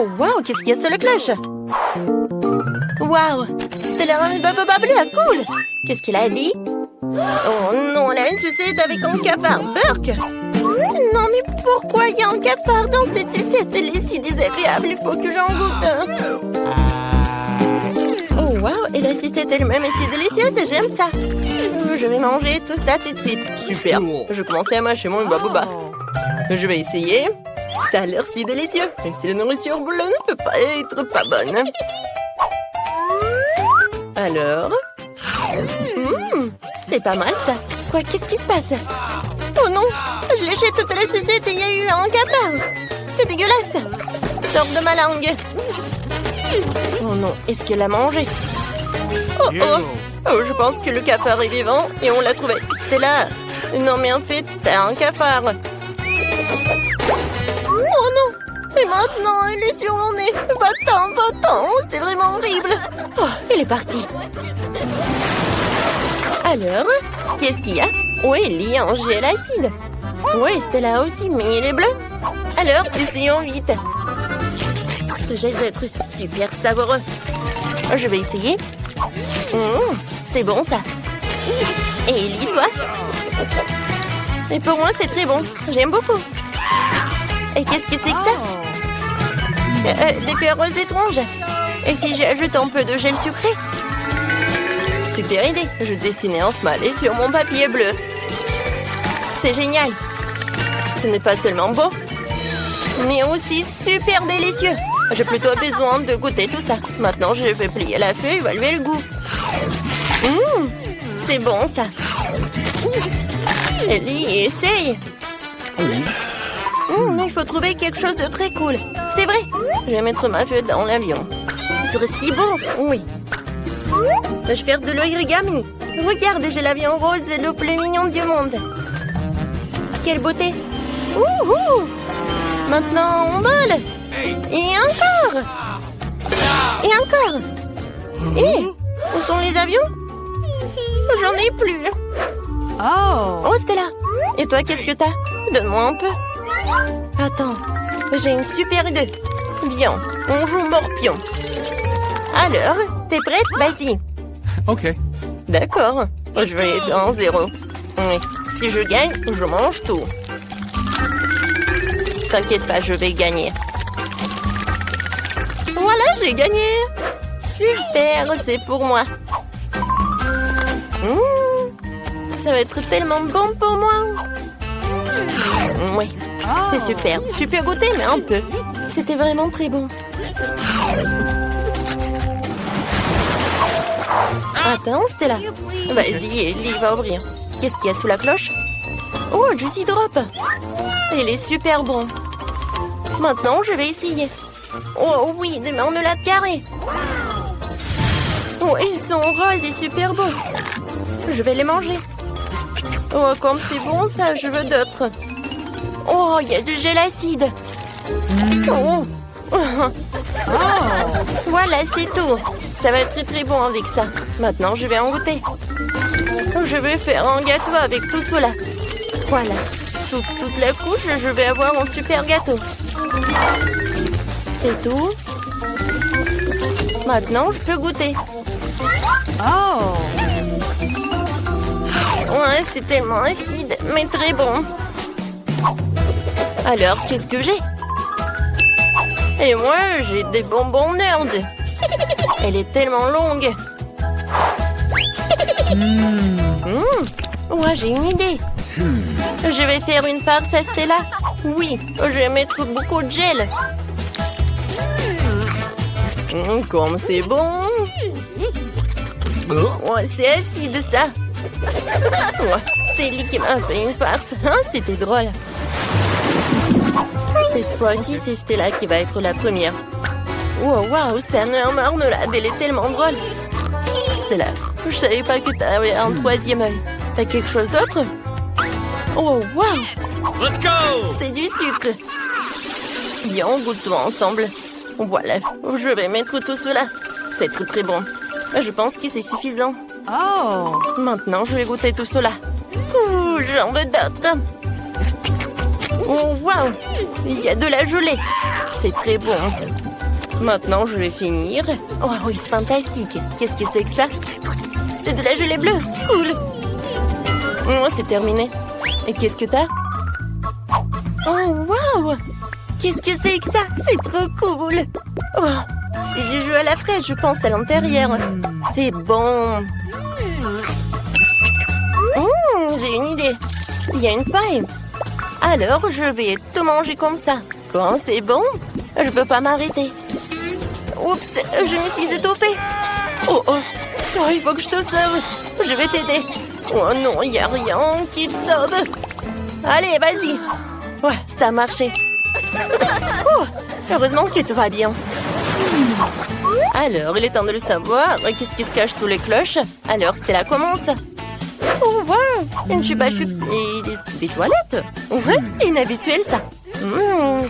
Oh, waouh, qu'est-ce qu'il y a sur la cloche? Waouh, Stella a une baboba bleue, cool. Qu'est-ce qu'elle a dit? Oh non, elle a une sucette avec un cafard, Burk. Non, mais pourquoi il y a un cafard dans cette sucette? Elle est si désagréable, il faut que j'en goûte. Oh, waouh, et la sucette elle-même est si délicieuse, j'aime ça. Je vais manger tout ça tout de suite. Super, je commençais à mâcher mon baboba. Je vais essayer. Ça a l'air si délicieux, même si la nourriture bleue ne peut pas être pas bonne. Alors... c'est pas mal, ça. Quoi, qu'est-ce qui se passe? Oh non, je léchais toute la sucette et il y a eu un cafard. C'est dégueulasse. Sors de ma langue. Oh non, est-ce qu'elle a mangé? Oh oh. Oh, je pense que le cafard est vivant et on l'a trouvé. Stella. Non, mais en fait, t'as un cafard. Oh non. Et maintenant, elle est sur mon nez. Va-t'en, va-t'en. C'est vraiment horrible. Oh, elle est partie. Alors, qu'est-ce qu'il y a? Oui, il y a un gel acide. Oui, Stella aussi, mais il est bleu. Alors, essayons vite. Ce gel va être super savoureux. Je vais essayer. C'est bon, ça. Et Ellie, toi? Et pour moi, c'est très bon. J'aime beaucoup. Et qu'est-ce que c'est que ça? Des perles étranges. Et si j'ajoute un peu de gel sucré? Super idée. Je dessinais un smiley sur mon papier bleu. C'est génial. Ce n'est pas seulement beau, mais aussi super délicieux. J'ai plutôt besoin de goûter tout ça. Maintenant, je vais plier la feuille et évaluer le goût. C'est bon, ça. Ellie, essaye. Mais il faut trouver quelque chose de très cool. C'est vrai. Je vais mettre ma feuille dans l'avion. Ce serait si beau. Oui. Peux-je faire de l'origami? Regarde, j'ai l'avion rose le plus mignon du monde. Quelle beauté. Maintenant, on vole. Et encore. Et encore. Et où sont les avions? J'en ai plus. Oh, Stella. Et toi, qu'est-ce que t'as? Donne-moi un peu. Attends, j'ai une super idée. Viens, on joue morpion. Alors, t'es prête? Vas-y. Ok. D'accord. Je vais être en 0. Oui. Si je gagne, je mange tout. T'inquiète pas, je vais gagner. Voilà, j'ai gagné. Super, c'est pour moi. Ça va être tellement bon pour moi. Oui, c'est super. Tu peux goûter, mais un peu. C'était vraiment très bon. Attends, Stella. Vas-y, Ellie va ouvrir. Qu'est-ce qu'il y a sous la cloche? Oh, Juicy Drop. Il est super bon. Maintenant, je vais essayer. Oh oui, des marmelades carrées. Oh, ils sont roses et super beaux. Je vais les manger. Oh, comme c'est bon ça, je veux d'autres. Oh, il y a du gel acide. Oh. Voilà, c'est tout. Ça va être très très bon avec ça. Maintenant, je vais en goûter. Je vais faire un gâteau avec tout cela. Voilà. Sous toute la couche, je vais avoir un super gâteau. C'est tout. Maintenant, je peux goûter. Oh. Ouais, c'est tellement acide, mais très bon. Alors, qu'est-ce que j'ai? Et moi, j'ai des bonbons nerd. Elle est tellement longue. Ouais, j'ai une idée. Je vais faire une farce à Stella. Oui, je vais mettre beaucoup de gel. Comme c'est bon. Ouais, c'est acide, ça. Ouais, c'est Ellie qui m'a fait une farce. Hein, c'était drôle. Cette fois-ci, c'est Stella qui va être la première. Wow, wow, c'est un marmelade. Elle est tellement drôle. Stella, je savais pas que t'avais un troisième œil. T'as quelque chose d'autre? Oh, wow! Let's go! C'est du sucre. Bien, goûtons ensemble. Voilà, je vais mettre tout cela. C'est très très bon. Je pense que c'est suffisant. Oh! Maintenant, je vais goûter tout cela. Ouh, j'en veux d'autres. Oh, wow! Il y a de la gelée. C'est très bon. Maintenant, je vais finir. Oh oui, c'est fantastique. Qu'est-ce que c'est que ça? C'est de la gelée bleue. Cool. Oh, c'est terminé. Et qu'est-ce que t'as? Oh, waouh! Qu'est-ce que c'est que ça? C'est trop cool. Oh, c'est du jus à la fraise, je pense, à l'intérieur. C'est bon. J'ai une idée. Il y a une paille. Alors, je vais tout manger comme ça. Quand c'est bon, je peux pas m'arrêter. Oups, je me suis étouffée. Oh, il faut que je te sauve. Je vais t'aider. Oh non, il n'y a rien qui te sauve. Allez, vas-y. Ouais, ça a marché. Oh, heureusement que tout va bien. Alors, il est temps de le savoir. Qu'est-ce qui se cache sous les cloches? Alors, Stella commence. Oh, wow, une chupa chups et des toilettes. Ouais, c'est inhabituel, ça.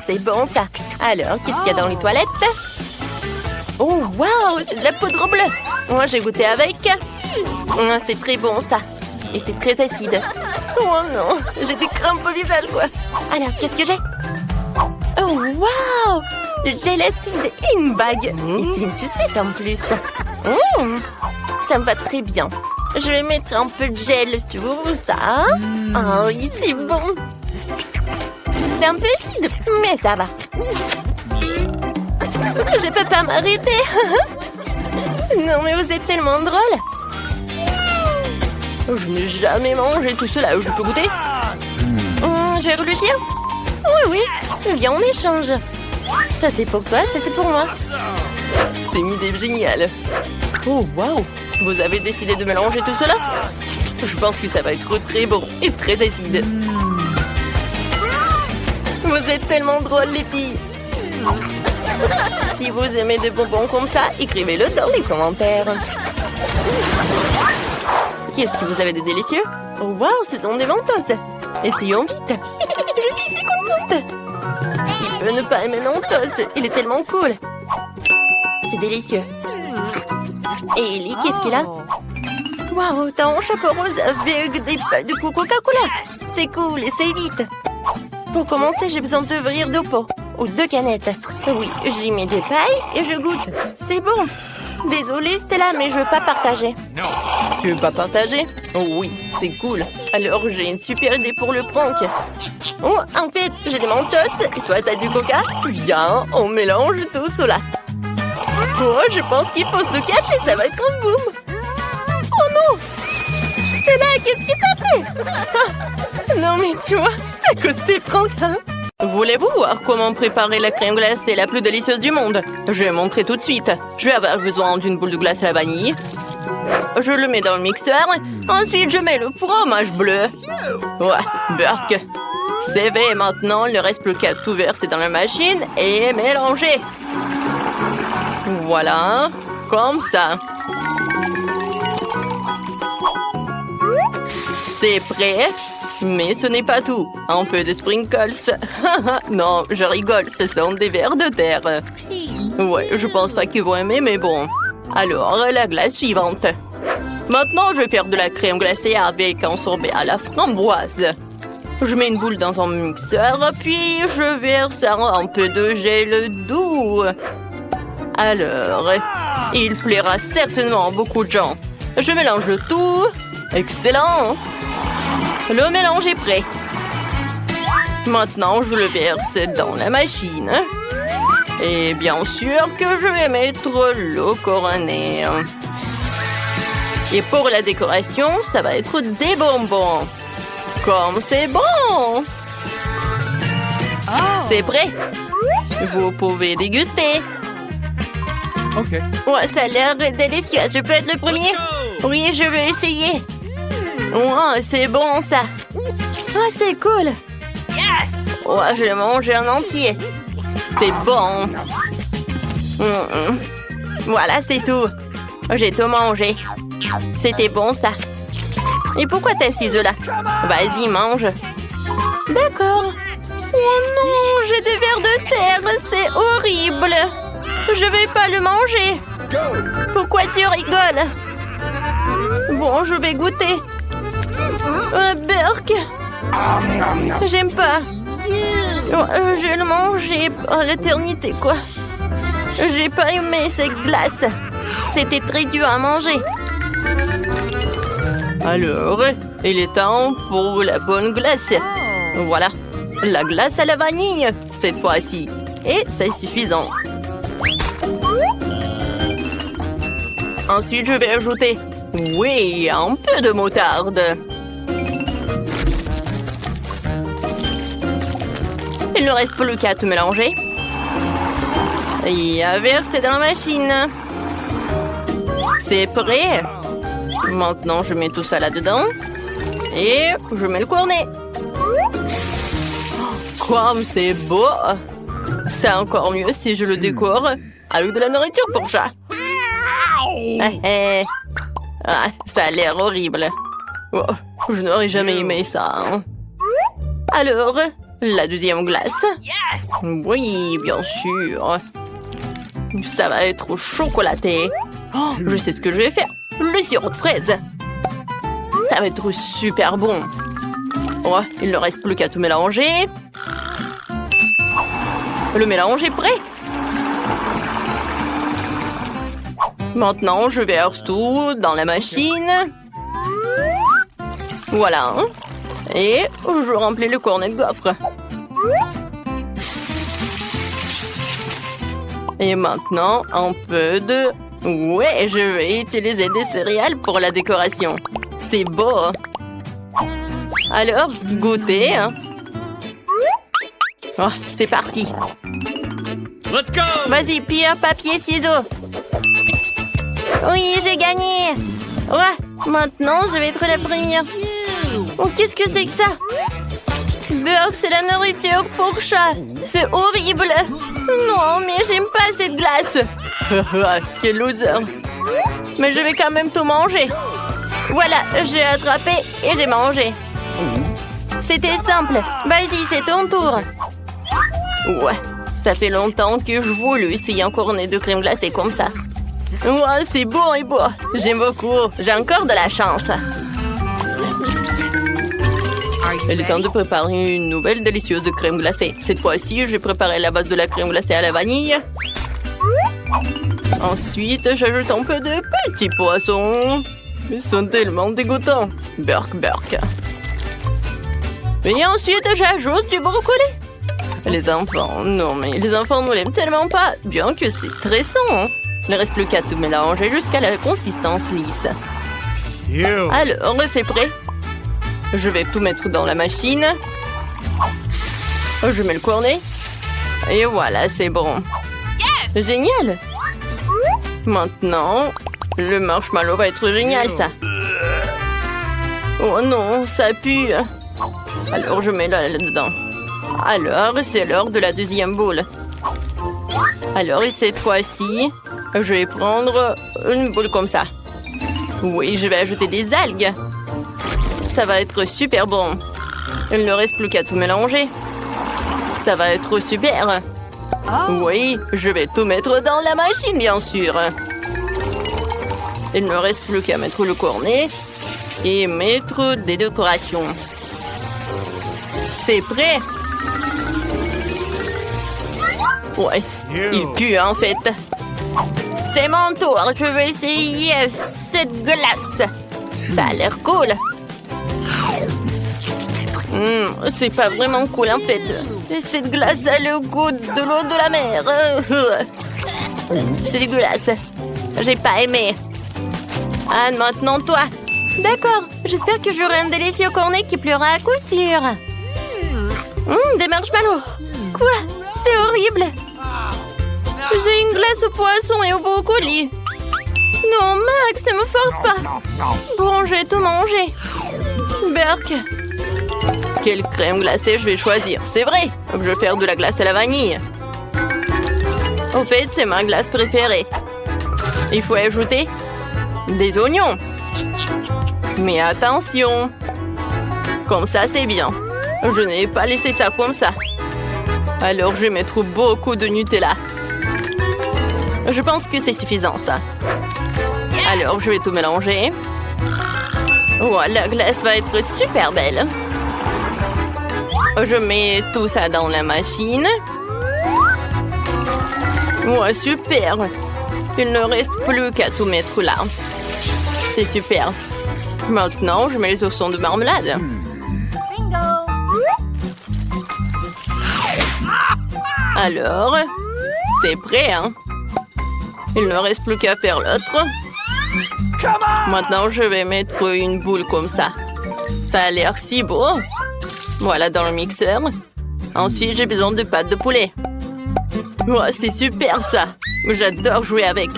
C'est bon, ça. Alors, qu'est-ce qu'il y a dans les toilettes? Oh, wow, c'est de la poudre bleue. Moi, j'ai goûté avec. C'est très bon, ça. Et c'est très acide. Oh non, j'ai des crampes au visage, quoi. Alors, qu'est-ce que j'ai? Oh, wow, le gel acide et une bague. Et c'est une sucette en plus. Ça me va très bien. Je vais mettre un peu de gel sur ça. Oh, oui, c'est bon. C'est un peu acide, mais ça va. Je peux pas m'arrêter. Non, mais vous êtes tellement drôle. Je n'ai jamais mangé tout cela. Je peux goûter? Je vais réfléchir. Oui, viens, on échange. Ça, c'est pour toi, ça, c'est pour moi. C'est une idée géniale. Oh, waouh! Vous avez décidé de mélanger tout cela? Je pense que ça va être très bon et très acide. Vous êtes tellement drôles, les filles. Si vous aimez des bonbons comme ça, écrivez-le dans les commentaires. Qu'est-ce que vous avez de délicieux? Oh, waouh, ce sont des Mentos. Essayons vite. Je suis si contente. Qui peut ne pas aimer Mentos? Il est tellement cool. C'est délicieux. Et Ellie, qu'est-ce qu'il a? Waouh, t'as un chapeau rose avec des pailles de Coca-Cola. C'est cool, essaye vite. Pour commencer, j'ai besoin d'ouvrir 2 pots. Ou 2 canettes. Oui, j'y mets des pailles et je goûte. C'est bon. Désolée, Stella, mais je veux pas partager. Tu veux pas partager? Oh oui, c'est cool. Alors, j'ai une super idée pour le prank. Oh, en fait, j'ai des Mentos et toi, t'as du Coca? Viens, on mélange tout cela. Oh, je pense qu'il faut se cacher, ça va être un boom. Oh non! Stella, qu'est-ce que t'as fait? Non, mais tu vois, c'est à cause des pranks, hein? Voulez-vous voir comment préparer la crème glacée la plus délicieuse du monde? Je vais montrer tout de suite. Je vais avoir besoin d'une boule de glace à la vanille. Je le mets dans le mixeur. Ensuite, je mets le fromage bleu. Ouais, Burke. C'est fait, maintenant, il ne reste plus qu'à tout verser dans la machine et mélanger. Voilà, comme ça. C'est prêt. Mais ce n'est pas tout. Un peu de sprinkles. Non, je rigole, ce sont des vers de terre. Ouais, je pense pas qu'ils vont aimer, mais bon. Alors, la glace suivante. Maintenant, je vais faire de la crème glacée avec un sorbet à la framboise. Je mets une boule dans un mixeur, puis je verse un peu de gel doux. Alors, il plaira certainement à beaucoup de gens. Je mélange le tout. Excellent! Le mélange est prêt. Maintenant, je le verse dans la machine. Et bien sûr que je vais mettre l'eau couronnée. Et pour la décoration, ça va être des bonbons. Comme c'est bon! C'est prêt. Vous pouvez déguster. OK. Ouais, ça a l'air délicieux. Je peux être le premier? Oui, je veux essayer. Ouais, c'est bon, ça. Oh, c'est cool. Yes! Ouais, je le mange en entier. C'est bon. Voilà, c'est tout. J'ai tout mangé. C'était bon, ça. Et pourquoi t'es assise là? Vas-y, mange. D'accord. Oh non, j'ai des vers de terre. C'est horrible. Je vais pas le manger. Pourquoi tu rigoles? Bon, je vais goûter. Burke. J'aime pas. Je vais le manger à l'éternité, quoi. J'ai pas aimé cette glace. C'était très dur à manger. Alors, il est temps pour la bonne glace. Voilà, la glace à la vanille, cette fois-ci. Et c'est suffisant. Ensuite, je vais ajouter, oui, un peu de moutarde. Il ne reste plus qu'à tout mélanger. Et à verser dans la machine. C'est prêt. Maintenant, je mets tout ça là-dedans. Et je mets le cornet. Comme c'est beau! C'est encore mieux si je le décore avec de la nourriture pour chat. Ah, ça a l'air horrible. Oh, je n'aurais jamais aimé ça. Hein. Alors, la deuxième glace. Oui, bien sûr. Ça va être chocolaté. Oh, je sais ce que je vais faire. Le sirop de fraise. Ça va être super bon. Oh, il ne reste plus qu'à tout mélanger. Le mélange est prêt. Maintenant, je verse tout dans la machine. Voilà. Et je remplis le cornet de gaufre. Et maintenant, un peu de... Ouais, je vais utiliser des céréales pour la décoration. C'est beau. Alors, goûtez. Oh, c'est parti. Let's go! Vas-y, pierre, papier, ciseaux. Oui, j'ai gagné. Ouais, maintenant, je vais être la première. Oh, qu'est-ce que c'est que ça? Burk, c'est la nourriture pour chat. C'est horrible. Non, mais j'aime pas cette glace. Quel loser. Mais je vais quand même tout manger. Voilà, j'ai attrapé et j'ai mangé. C'était simple. Vas-y, c'est ton tour. Ouais, ça fait longtemps que je voulais essayer un cornet de crème glacée comme ça. Ouais, c'est bon et beau. J'aime beaucoup. J'ai encore de la chance. Il est temps de préparer une nouvelle délicieuse crème glacée. Cette fois-ci, je vais préparer la base de la crème glacée à la vanille. Ensuite, j'ajoute un peu de petits poissons. Ils sont tellement dégoûtants. Burk, burk. Et ensuite, j'ajoute du brocoli. Les enfants, non mais les enfants ne l'aiment tellement pas, bien que c'est très sain. Il ne reste plus qu'à tout mélanger jusqu'à la consistance lisse. Alors, c'est prêt. Je vais tout mettre dans la machine. Je mets le cornet. Et voilà, c'est bon. Yes! Génial! Maintenant, le marshmallow va être génial, ça. Oh non, ça pue. Alors, je mets là-dedans. Alors, c'est l'heure de la deuxième boule. Alors, et cette fois-ci, je vais prendre une boule comme ça. Oui, je vais ajouter des algues. Ça va être super bon. Il ne reste plus qu'à tout mélanger. Ça va être super. Oui, je vais tout mettre dans la machine, bien sûr. Il ne reste plus qu'à mettre le cornet et mettre des décorations. C'est prêt. Ouais, il pue en fait. C'est mon tour. Je vais essayer cette glace. Ça a l'air cool. C'est pas vraiment cool en fait. Cette glace a le goût de l'eau de la mer. C'est dégueulasse. J'ai pas aimé. Anne, maintenant toi. D'accord. J'espère que j'aurai un délicieux cornet qui pleura à coup sûr. Des marshmallows. Quoi? C'est horrible. J'ai une glace au poisson et au brocoli. Non, Max, ne me force pas. Bon, je vais tout manger. Burk. Quelle crème glacée je vais choisir? C'est vrai, je vais faire de la glace à la vanille. Au fait, c'est ma glace préférée. Il faut ajouter des oignons. Mais attention. Comme ça, c'est bien. Je n'ai pas laissé ça comme ça. Alors, je vais mettre beaucoup de Nutella. Je pense que c'est suffisant, ça. Alors, je vais tout mélanger. Oh, la glace va être super belle. Je mets tout ça dans la machine. Ouais, super. Il ne reste plus qu'à tout mettre là. C'est super. Maintenant, je mets les oursons de marmelade. Alors, c'est prêt, hein? Il ne reste plus qu'à faire l'autre. Maintenant, je vais mettre une boule comme ça. Ça a l'air si beau. Voilà, dans le mixeur. Ensuite, j'ai besoin de pâte de poulet. Oh, c'est super, ça. J'adore jouer avec.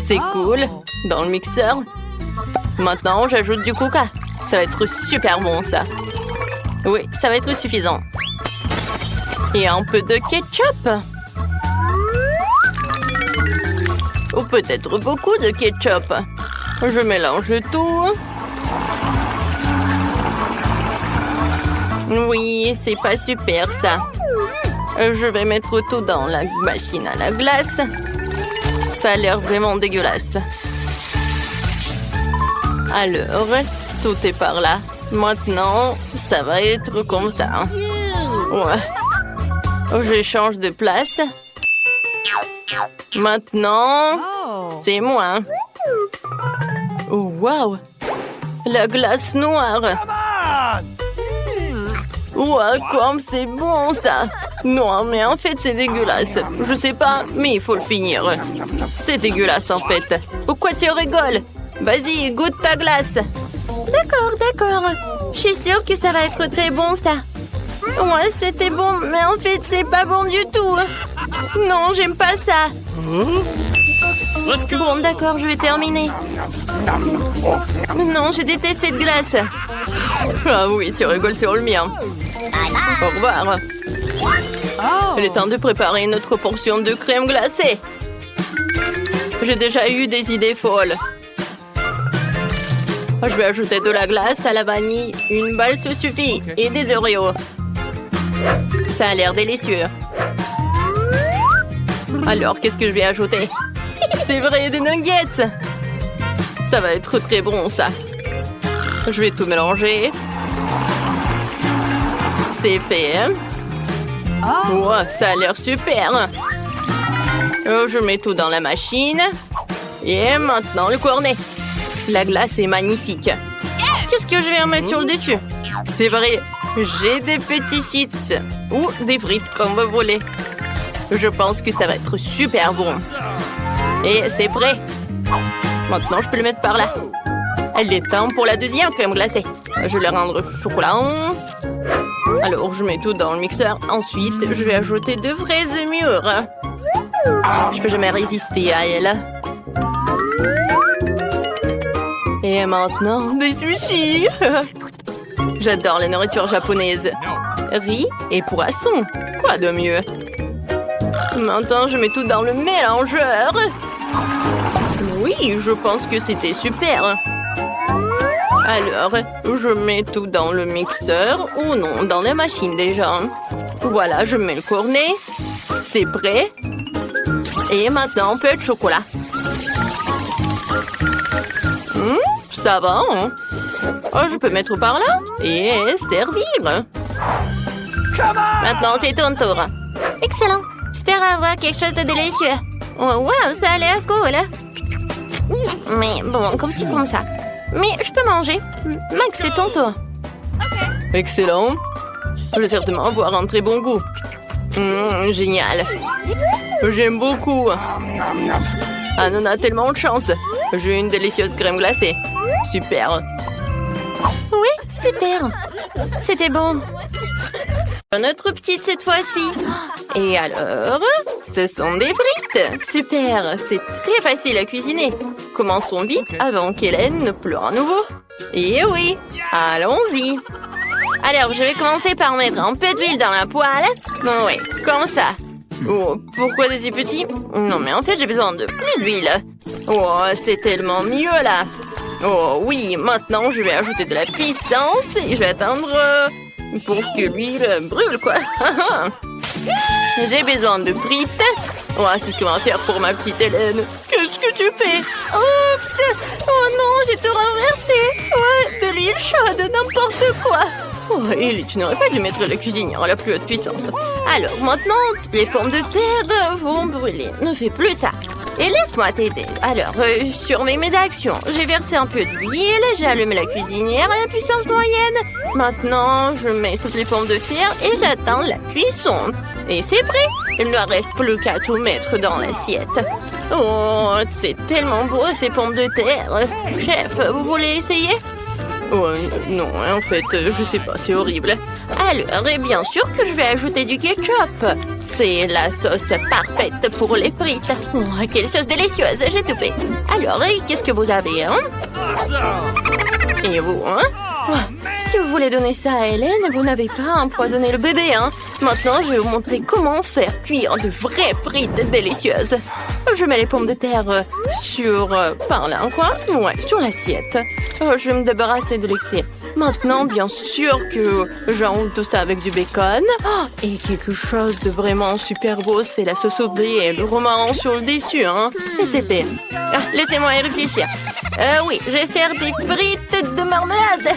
C'est cool. Dans le mixeur. Maintenant, j'ajoute du coca. Ça va être super bon, ça. Oui, ça va être suffisant. Et un peu de ketchup. Ou peut-être beaucoup de ketchup. Je mélange tout. Oui, c'est pas super, ça. Je vais mettre tout dans la machine à la glace. Ça a l'air vraiment dégueulasse. Alors, tout est par là. Maintenant, ça va être comme ça. Ouais. Je change de place. Maintenant, c'est moi. Oh, wow! La glace noire. Wow, comme c'est bon, ça! Non, mais en fait, c'est dégueulasse. Je sais pas, mais il faut le finir. C'est dégueulasse, en fait. Pourquoi tu rigoles? Vas-y, goûte ta glace. D'accord, d'accord. Je suis sûre que ça va être très bon, ça. Ouais, c'était bon, mais en fait, c'est pas bon du tout. Non, j'aime pas ça. Bon, d'accord, je vais terminer. Non, je déteste cette glace. Ah oui, tu rigoles sur le mien. Au revoir. Il est temps de préparer notre portion de crème glacée. J'ai déjà eu des idées folles. Je vais ajouter de la glace à la vanille. Une balle se suffit. Et des Oreos. Ça a l'air délicieux. Alors, qu'est-ce que je vais ajouter? C'est vrai, des nuggets. Ça va être très bon, ça. Je vais tout mélanger. C'est fait. Oh, ça a l'air super. Je mets tout dans la machine. Et maintenant, le cornet. La glace est magnifique. Qu'est-ce que je vais en mettre sur le dessus? C'est vrai, j'ai des petits chips. Ou des frites, comme vous voulez. Je pense que ça va être super bon. Et c'est prêt. Maintenant, je peux le mettre par là. Elle est temps pour la deuxième crème glacée. Je vais la rendre chocolat. Alors, je mets tout dans le mixeur. Ensuite, je vais ajouter de fraises mûres. Je peux jamais résister à elle. Et maintenant, des sushis. J'adore la nourriture japonaise. Riz et poisson. Quoi de mieux? Maintenant, je mets tout dans le mélangeur. Oui, je pense que c'était super. Alors, je mets tout dans le mixeur ou non, dans la machine déjà. Voilà, je mets le cornet. C'est prêt. Et maintenant, un peu de chocolat. Ça va, hein? Oh, je peux mettre par là et servir. Maintenant, c'est ton tour. Excellent. J'espère avoir quelque chose de délicieux. Oh, wow, ça a l'air cool. Mais bon, comme ça. Mais je peux manger. Max, c'est ton tour. Excellent. Je vais certainement avoir un très bon goût. Génial. J'aime beaucoup. Ah, on a tellement de chance. J'ai une délicieuse crème glacée. Super. Oui, super. C'était bon. Notre petite cette fois-ci. Et alors, ce sont des frites. Super, c'est très facile à cuisiner. Commençons vite avant qu'Hélène ne pleure à nouveau. Et oui, allons-y. Alors, je vais commencer par mettre un peu d'huile dans la poêle. Oui, comme ça. Oh, pourquoi des si petits? Non, mais en fait, j'ai besoin de plus d'huile. Oh, c'est tellement mieux, là. Oh, oui, maintenant, je vais ajouter de la puissance et je vais attendre pour que l'huile brûle, quoi. J'ai besoin de frites. Oh, c'est ce qu'on va faire pour ma petite Hélène. Qu'est-ce que tu fais? Oups! Oh non, j'ai tout renversé. Ouais, de l'huile chaude, n'importe quoi. Oui, tu n'aurais pas dû mettre la cuisinière à la plus haute puissance. Alors, maintenant, les pommes de terre vont brûler. Ne fais plus ça. Et laisse-moi t'aider. Alors, surveille mes actions. J'ai versé un peu d'huile, j'ai allumé la cuisinière à la puissance moyenne. Maintenant, je mets toutes les pommes de terre et j'attends la cuisson. Et c'est prêt. Il ne reste plus qu'à tout mettre dans l'assiette. Oh, c'est tellement beau ces pommes de terre. Chef, vous voulez essayer? Oh, non, en fait, je sais pas, c'est horrible. Alors, et bien sûr que je vais ajouter du ketchup. C'est la sauce parfaite pour les frites. Oh, quelle sauce délicieuse, j'ai tout fait. Alors, et qu'est-ce que vous avez, hein? Et vous, hein? Oh, si vous voulez donner ça à Hélène, vous n'avez pas empoisonné le bébé, hein? Maintenant, je vais vous montrer comment faire cuire de vraies frites délicieuses. Je mets les pommes de terre sur... par là, quoi? Ouais, sur l'assiette. Je vais me débarrasser de l'excès. Maintenant, bien sûr que j'enroule tout ça avec du bacon. Oh, et quelque chose de vraiment super beau, c'est la sauce au blé et le romarin sur le dessus, hein? Et c'est fait. Ah, laissez-moi y réfléchir. Oui, je vais faire des frites de marmelade.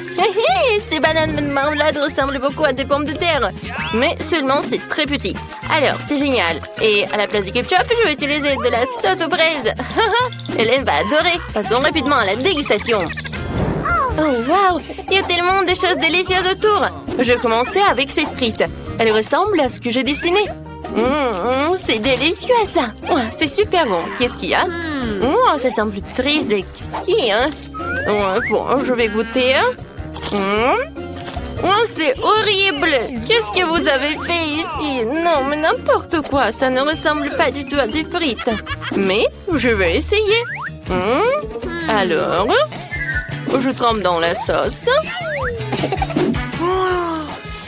Ces bananes de marmelade ressemblent beaucoup à des pommes de terre. Mais seulement c'est très petit. Alors, c'est génial. Et à la place du ketchup, je vais utiliser de la sauce aux fraises. Hélène va adorer. Passons rapidement à la dégustation. Oh, waouh! Il y a tellement de choses délicieuses autour. Je vais commencer avec ces frites. Elles ressemblent à ce que j'ai dessiné. C'est délicieux, ça. Oh, c'est super bon. Qu'est-ce qu'il y a? Oh, ça semble triste et ski, hein? Bon, je vais goûter. Oh, c'est horrible! Qu'est-ce que vous avez fait ici? Non, mais n'importe quoi. Ça ne ressemble pas du tout à des frites. Mais je vais essayer. Alors... je trempe dans la sauce. Oh,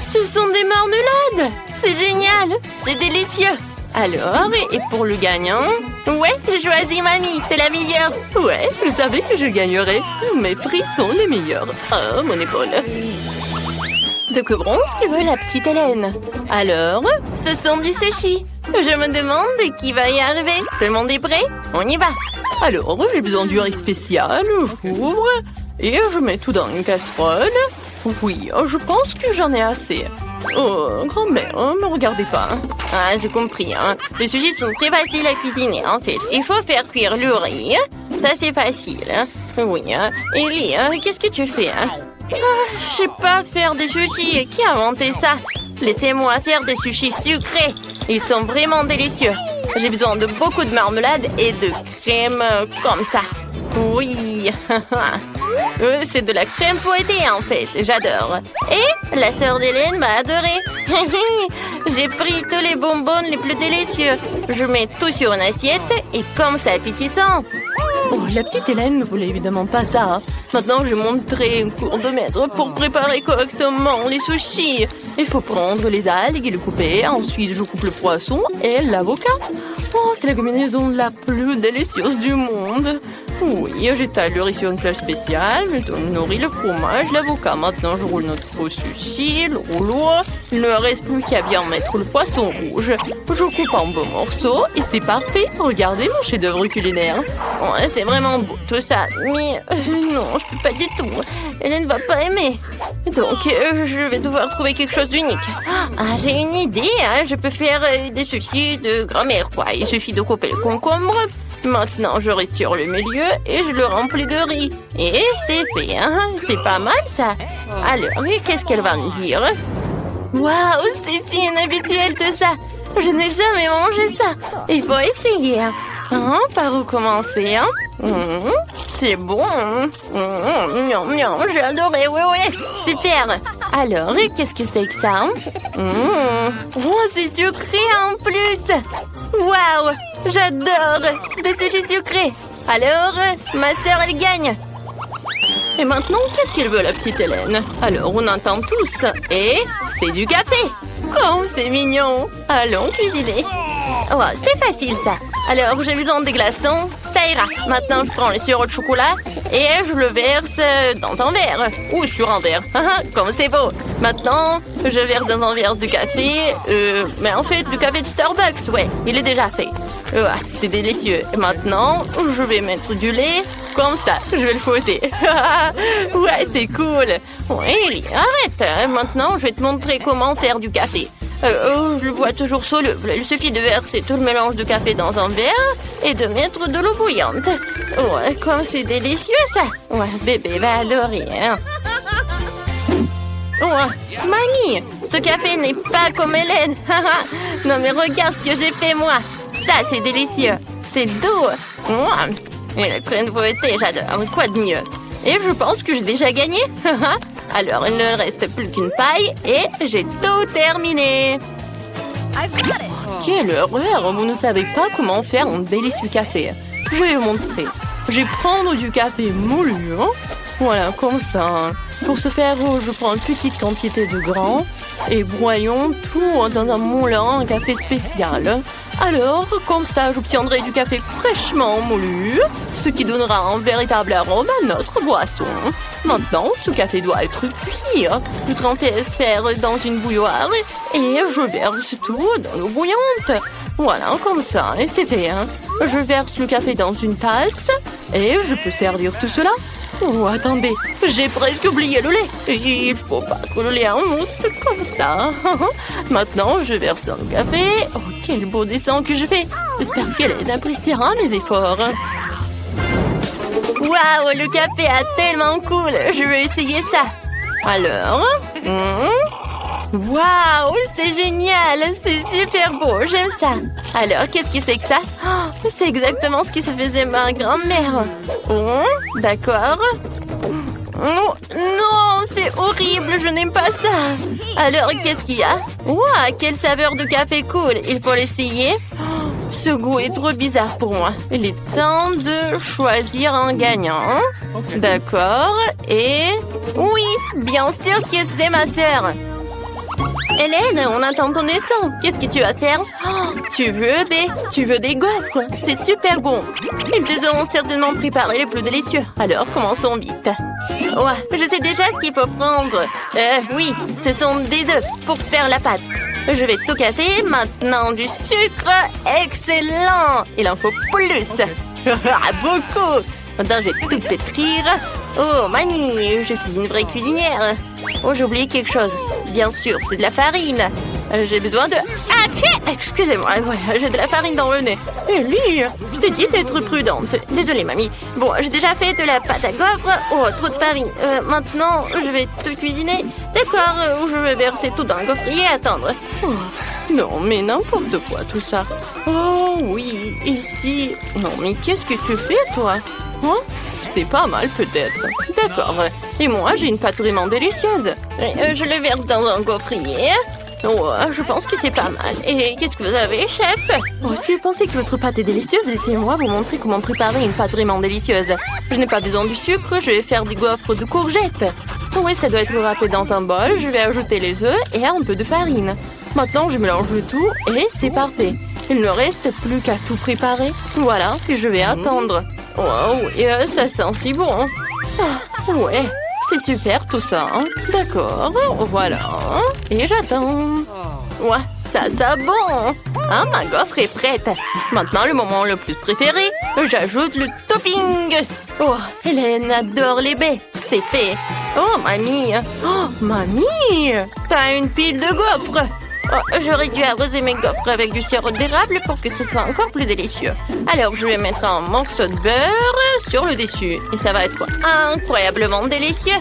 ce sont des marmelades! C'est génial! C'est délicieux! Alors, et pour le gagnant? Ouais, j'ai choisi mamie, c'est la meilleure! Ouais, je savais que je gagnerais. Mes frites sont les meilleures. Oh, mon épaule! Découvrons ce que veut la petite Hélène. Alors, ce sont du sushi. Je me demande qui va y arriver. Tout le monde est prêt? On y va! Alors, j'ai besoin du riz spécial, j'ouvre... et je mets tout dans une casserole. Oui, je pense que j'en ai assez. Oh, grand-mère, me regardez pas. Ah, j'ai compris, hein. Les sujets sont très faciles à cuisiner, en fait. Il faut faire cuire le riz. Ça, c'est facile. Oui, Ellie, qu'est-ce que tu fais, hein? Je sais pas faire des sushis. Qui a inventé ça? Laissez-moi faire des sushis sucrés. Ils sont vraiment délicieux. J'ai besoin de beaucoup de marmelade et de crème comme ça. Oui, c'est de la crème fouettée en fait, j'adore. Et la sœur d'Hélène m'a adoré. J'ai pris tous les bonbons les plus délicieux. Je mets tout sur une assiette et comme c'est appétissant. Oh, la petite Hélène ne voulait évidemment pas ça. Maintenant, je montrerai un cours de maître pour préparer correctement les sushis. Il faut prendre les algues et les couper. Ensuite, je coupe le poisson et l'avocat. Oh, c'est la combinaison la plus délicieuse du monde. Oui, j'étale le riz sur une plage spéciale, je nourris le fromage, l'avocat. Maintenant, je roule notre sushi, le rouleau. Il ne reste plus qu'à bien mettre le poisson rouge. Je coupe en beaux morceaux et c'est parfait. Regardez mon chef-d'œuvre culinaire. Ouais, c'est vraiment beau tout ça. Mais non, je peux pas du tout. Hélène va pas aimer. Donc, je vais devoir trouver quelque chose d'unique. Ah, j'ai une idée. Hein. Je peux faire des sushis de grand-mère, quoi. Il suffit de couper le concombre. Maintenant, je retire le milieu et je le remplis de riz. Et c'est fait, hein? C'est pas mal, ça. Alors, qu'est-ce qu'elle va me dire? Waouh, c'est si inhabituel tout ça. Je n'ai jamais mangé ça. Il faut essayer. Hein? Par où commencer, hein? C'est bon. J'ai adoré, oui. Super. Alors, qu'est-ce que c'est que ça? Oh, c'est sucré en plus. Waouh, j'adore des sushis sucrés. Alors, ma sœur, elle gagne. Et maintenant, qu'est-ce qu'elle veut, la petite Hélène? Alors, on entend tous. Et c'est du café. Oh, c'est mignon. Allons cuisiner. Oh, c'est facile, ça. Alors, j'ai besoin des glaçons. Ça ira. Maintenant, je prends le sirop de chocolat et je le verse dans un verre. Ou sur un verre. Comme c'est beau. Maintenant, je verse dans un verre de café. Mais en fait, du café de Starbucks, ouais. Il est déjà fait. C'est délicieux. Et maintenant, je vais mettre du lait comme ça, je vais le fouetter. Ouais, c'est cool. Ouais, Ellie, arrête. Maintenant, je vais te montrer comment faire du café. Je le vois toujours soluble. Il suffit de verser tout le mélange de café dans un verre et de mettre de l'eau bouillante. Ouais, comme c'est délicieux, ça. Ouais, bébé va adorer, hein. Ouais, mamie, ce café n'est pas comme Hélène. Non, mais regarde ce que j'ai fait, moi. Ça, c'est délicieux. C'est doux. Et la crème fouettée, j'adore. Quoi de mieux? Et je pense que j'ai déjà gagné. Alors, il ne reste plus qu'une paille et j'ai tout terminé. Quelle horreur! Vous ne savez pas comment faire un délicieux café. Je vais vous montrer. Je vais prendre du café moulu. Hein? Voilà, comme ça. Pour ce faire, je prends une petite quantité de grains et broyons tout dans un moulin à café spécial. Alors, comme ça, j'obtiendrai du café fraîchement moulu, ce qui donnera un véritable arôme à notre boisson. Maintenant, ce café doit être cuit. Je transfère dans une bouilloire et je verse tout dans l'eau bouillante. Voilà, comme ça, et c'est fait. Hein. Je verse le café dans une tasse et je peux servir tout cela. Oh, attendez, j'ai presque oublié le lait. Il faut battre le lait en mousse comme ça. Maintenant, je verse dans le café. Oh, quel beau dessin que je fais. J'espère qu'elle appréciera mes efforts. Waouh, le café est tellement cool. Je vais essayer ça. Alors, waouh, c'est génial. C'est super beau, j'aime ça. Alors, qu'est-ce que c'est que ça? Oh, c'est exactement ce que se faisait ma grand-mère. D'accord. Oh, non, c'est horrible, je n'aime pas ça. Alors, qu'est-ce qu'il y a? Waouh, quelle saveur de café cool. Il faut l'essayer. Ce goût est trop bizarre pour moi. Il est temps de choisir un gagnant. D'accord. Et... oui, bien sûr que c'est ma sœur. Hélène, on attend ton dessin. Qu'est-ce que tu vas faire? Oh, tu veux des gaufres? C'est super bon. Ils les auront certainement préparés les plus délicieux. Alors, commençons vite. Ouais, je sais déjà ce qu'il faut prendre. Oui, ce sont des œufs pour faire la pâte. Je vais tout casser. Maintenant, du sucre. Excellent. Il en faut plus. Beaucoup. Maintenant, je vais tout pétrir. Oh, mamie, je suis une vraie cuisinière. Oh, j'ai oublié quelque chose. Bien sûr, c'est de la farine. J'ai besoin de... ah, excusez-moi, ouais, j'ai de la farine dans le nez. Ellie, je t'ai dit d'être prudente. Désolée, mamie. Bon, j'ai déjà fait de la pâte à gaufres. Oh, trop de farine. Maintenant, je vais tout cuisiner. D'accord, je vais verser tout dans le gaufrier et attendre. Oh, non, mais n'importe quoi, tout ça. Oh, oui, ici... non, mais qu'est-ce que tu fais, toi? Hein? C'est pas mal, peut-être. D'accord. Et moi, j'ai une pâte vraiment délicieuse. Je le verse dans un gaufrier. Oh, je pense que c'est pas mal. Et qu'est-ce que vous avez, chef? Oh, si vous pensez que votre pâte est délicieuse, laissez-moi vous montrer comment préparer une pâte vraiment délicieuse. Je n'ai pas besoin du sucre, je vais faire des gaufres de courgettes. Oui, ça doit être râpé dans un bol. Je vais ajouter les œufs et un peu de farine. Maintenant, je mélange le tout et c'est parfait. Il ne reste plus qu'à tout préparer. Voilà, et je vais attendre. Wow, et ça sent si bon. Ah, ouais, c'est super tout ça. Hein. D'accord, voilà. Et j'attends. Ouais, ça sent bon. Ah, ma gaufre est prête. Maintenant, le moment le plus préféré. J'ajoute le topping. Oh, Hélène adore les baies. C'est fait. Oh, mamie. Oh, mamie. T'as une pile de gaufres. Oh, j'aurais dû arroser mes gaufres avec du sirop d'érable pour que ce soit encore plus délicieux. Alors, je vais mettre un morceau de beurre sur le dessus. Et ça va être incroyablement délicieux.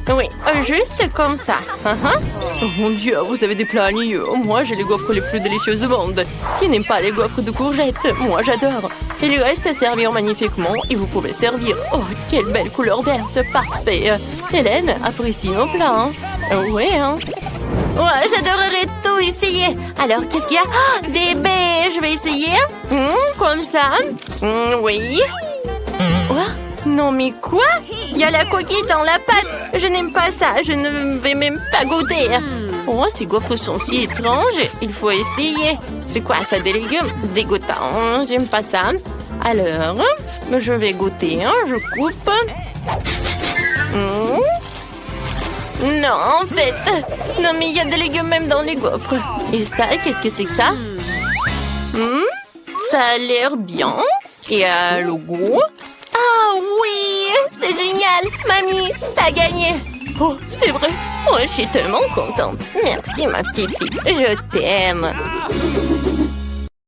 Oui, juste comme ça. Oh mon Dieu, vous avez des plats alignés. Moi, j'ai les gaufres les plus délicieuses du monde. Qui n'aime pas les gaufres de courgettes? Moi, j'adore. Il lui reste à servir magnifiquement et vous pouvez servir. Oh, quelle belle couleur verte. Parfait. Hélène, apprécie nos plats. Ouais, hein. Ouais, j'adorerais tout essayer. Alors, qu'est-ce qu'il y a? Oh, des baies, je vais essayer. Comme ça. Oui. Oh, non, mais quoi? Il y a la coquille dans la pâte. Je n'aime pas ça. Je ne vais même pas goûter. Oh, ces gaufres sont si étranges. Il faut essayer. C'est quoi ça, des légumes? Dégoûtant. J'aime pas ça. Alors, je vais goûter. Je coupe. Non, en fait. Non, mais il y a des légumes même dans les gaufres. Et ça, qu'est-ce que c'est que ça? Ça a l'air bien. Et le goût? Ah Oh oui, c'est génial. Mamie, t'as gagné. Oh, c'est vrai. Oh, je suis tellement contente. Merci, ma petite fille. Je t'aime.